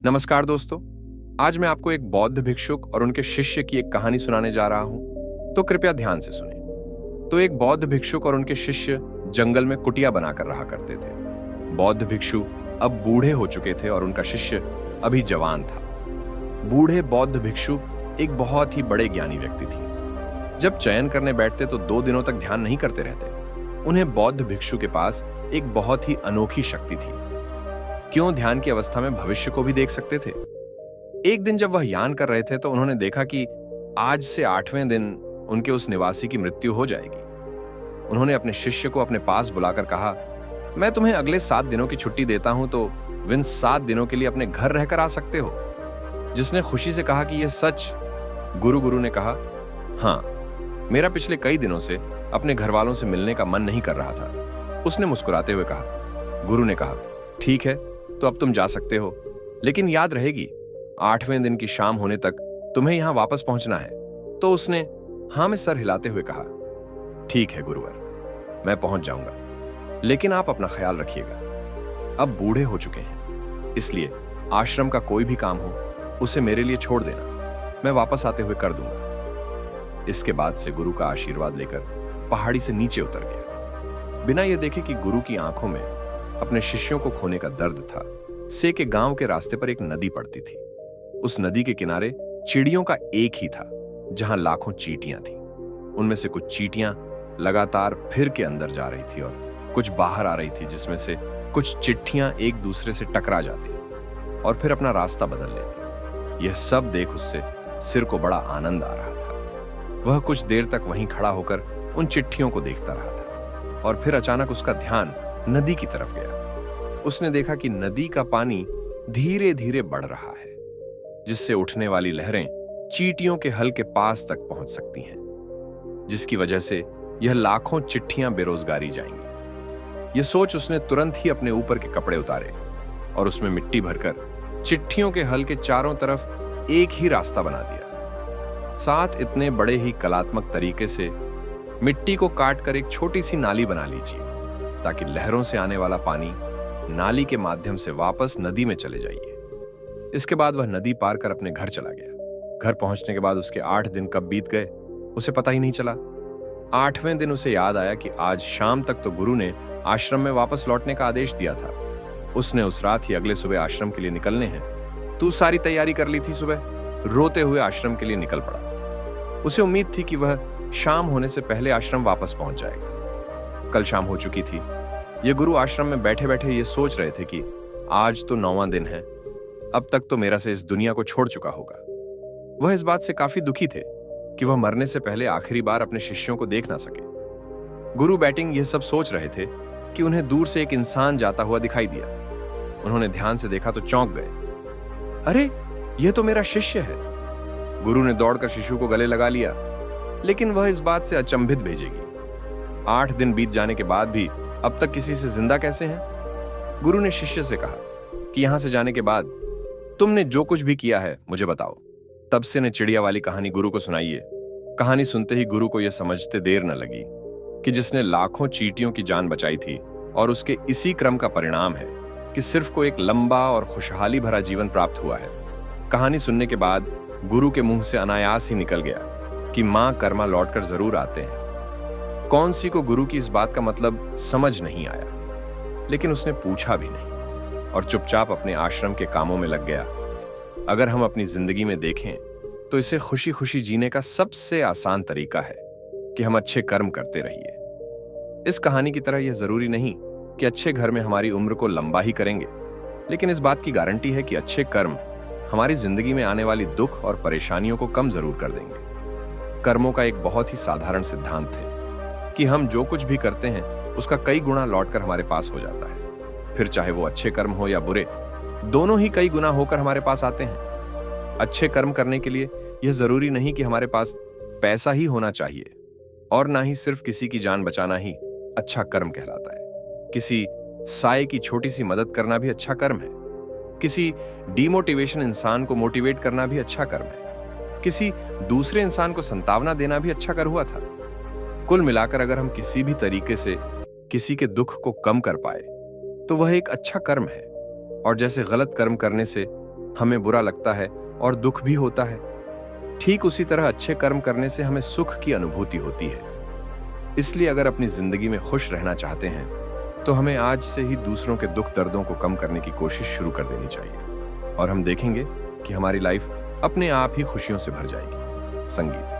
नमस्कार दोस्तों। आज मैं आपको एक बौद्ध भिक्षुक और उनके शिष्य की एक कहानी सुनाने जा रहा हूं, तो कृपया ध्यान से सुनें। तो एक बौद्ध भिक्षुक और उनके शिष्य जंगल में कुटिया बनाकर रहा करते थे। बौद्ध भिक्षु अब बूढ़े हो चुके थे और उनका शिष्य अभी जवान था। बूढ़े बौद्ध भिक्षु एक बहुत ही बड़े ज्ञानी व्यक्ति थे। जब चयन करने बैठते तो 2 दिनों तक ध्यान नहीं करते रहते। उन्हें बौद्ध भिक्षु के पास एक बहुत ही अनोखी शक्ति थी। क्यों ध्यान की अवस्था में भविष्य को भी देख सकते थे। एक दिन जब वह यान कर रहे थे तो उन्होंने देखा कि आज से 8वें दिन उनके उस निवासी की मृत्यु हो जाएगी। उन्होंने अपने शिष्य को अपने पास बुलाकर कहा, मैं तुम्हें अगले 7 दिनों की छुट्टी देता हूं, तो विन 7 दिनों के लिए अपने घर रहकर आ सकते हो। जिसने खुशी से कहा कि यह सच। गुरु ने कहा, हाँ, मेरा पिछले कई दिनों से अपने घर वालों से मिलने का मन नहीं कर रहा था। उसने मुस्कुराते हुए कहा। गुरु ने कहा, ठीक है, तो अब तुम जा सकते हो, लेकिन याद रहेगी 8वें दिन की शाम होने तक तुम्हें यहां वापस पहुंचना है। तो उसने हां में सर हिलाते हुए कहा, ठीक है गुरुवर, मैं पहुंच जाऊंगा, लेकिन आप अपना ख्याल रखिएगा। अब बूढ़े हो चुके हैं, इसलिए आश्रम का कोई भी काम हो उसे मेरे लिए छोड़ देना, मैं वापस आते हुए कर दूंगा। इसके बाद से गुरु का आशीर्वाद लेकर पहाड़ी से नीचे उतर गया, बिना यह देखे कि गुरु की आंखों में अपने शिष्यों को खोने का दर्द था। से के गांव के रास्ते पर एक नदी पड़ती थी। उस नदी के किनारे चिड़ियों का एक ही था, जहां लाखों चींटियां थीं। उनमें से कुछ चींटियां लगातार फिर के अंदर जा रही थी और कुछ बाहर आ रही थी, जिसमें से कुछ चिट्ठियां एक दूसरे से टकरा जाती और फिर अपना रास्ता बदल लेती। यह सब देख उससे सिर को बड़ा आनंद आ रहा था। वह कुछ देर तक वहीं खड़ा होकर उन चिट्ठियों को देखता रहा था और फिर अचानक उसका ध्यान नदी की तरफ गया। उसने देखा कि नदी का पानी धीरे धीरे बढ़ रहा है, जिससे उठने वाली लहरें चींटियों के हल के पास तक पहुंच सकती हैं, जिसकी वजह से यह लाखों चिट्ठियां बेरोजगारी जाएंगी। यह सोच उसने तुरंत ही अपने ऊपर के कपड़े उतारे और उसमें मिट्टी भरकर चिट्ठियों के हल के चारों तरफ एक ही रास्ता बना दिया। साथ इतने बड़े ही कलात्मक तरीके से मिट्टी को काटकर एक छोटी सी नाली बना लीजिए, ताकि लहरों से आने वाला पानी नाली के माध्यम से वापस नदी में चले जाइए। इसके बाद वह नदी पार कर अपने घर चला गया। घर पहुंचने के बाद उसके 8 दिन कब बीत गए उसे पता ही नहीं चला। 8वें दिन उसे याद आया कि आज शाम तक तो गुरु ने आश्रम में वापस लौटने का आदेश दिया था। उसने उस रात ही अगले सुबह आश्रम के लिए निकलने हैं। तू सारी तैयारी कर ली थी। सुबह रोते हुए आश्रम के लिए निकल पड़ा। उसे उम्मीद थी कि वह शाम होने से पहले आश्रम वापस पहुंच जाएगा। कल शाम हो चुकी थी। ये गुरु आश्रम में बैठे बैठे ये सोच रहे थे कि आज तो 9वां दिन है, अब तक तो मेरा से इस दुनिया को छोड़ चुका होगा। वह इस बात से काफी दुखी थे कि वह मरने से पहले आखिरी बार अपने शिष्यों को देख ना सके। गुरु बैटिंग यह सब सोच रहे थे कि उन्हें दूर से एक इंसान जाता हुआ दिखाई दिया। उन्होंने ध्यान से देखा तो चौंक गए। अरे, यह तो मेरा शिष्य है। गुरु ने दौड़कर शिशु को गले लगा लिया, लेकिन वह इस बात से अचंभित भेजेगी। 8 दिन बीत जाने के बाद भी अब तक किसी से जिंदा कैसे हैं? गुरु ने शिष्य से कहा कि यहां से जाने के बाद तुमने जो कुछ भी किया है मुझे बताओ। तब से ने चिड़िया वाली कहानी गुरु को सुनाई है। कहानी सुनते ही गुरु को यह समझते देर न लगी कि जिसने लाखों चींटियों की जान बचाई थी और उसके इसी क्रम का परिणाम है कि सिर्फ को एक लंबा और खुशहाली भरा जीवन प्राप्त हुआ है। कहानी सुनने के बाद गुरु के मुंह से अनायास ही निकल गया कि मां कर्मा लौटकर जरूर आते हैं। कौन सी को गुरु की इस बात का मतलब समझ नहीं आया, लेकिन उसने पूछा भी नहीं और चुपचाप अपने आश्रम के कामों में लग गया। अगर हम अपनी जिंदगी में देखें तो इसे खुशी खुशी जीने का सबसे आसान तरीका है कि हम अच्छे कर्म करते रहिए। इस कहानी की तरह यह जरूरी नहीं कि अच्छे घर में हमारी उम्र को लंबा ही करेंगे, लेकिन इस बात की गारंटी है कि अच्छे कर्म हमारी जिंदगी में आने वाली दुख और परेशानियों को कम जरूर कर देंगे। कर्मों का एक बहुत ही साधारण सिद्धांत है कि हम जो कुछ भी करते हैं उसका कई गुना लौटकर हमारे पास हो जाता है। फिर चाहे वो अच्छे कर्म हो या बुरे, दोनों ही कई गुना होकर हमारे पास आते हैं। अच्छे कर्म करने के लिए यह जरूरी नहीं कि हमारे पास पैसा ही होना चाहिए, और ना ही सिर्फ किसी की जान बचाना ही अच्छा कर्म कहलाता है। किसी साये की छोटी सी मदद करना भी अच्छा कर्म है। किसी डीमोटिवेशन इंसान को मोटिवेट करना भी अच्छा कर्म है। किसी दूसरे इंसान को संतावना देना भी अच्छा कर हुआ था। कुल मिलाकर अगर हम किसी भी तरीके से किसी के दुख को कम कर पाए तो वह एक अच्छा कर्म है। और जैसे गलत कर्म करने से हमें बुरा लगता है और दुख भी होता है। ठीक उसी तरह अच्छे कर्म करने से हमें सुख की अनुभूति होती है। इसलिए अगर अपनी जिंदगी में खुश रहना चाहते हैं तो हमें आज से ही दूसरों के दुख दर्दों को कम करने की कोशिश शुरू कर देनी चाहिए और हम देखेंगे कि हमारी लाइफ अपने आप ही खुशियों से भर जाएगी। संगीत।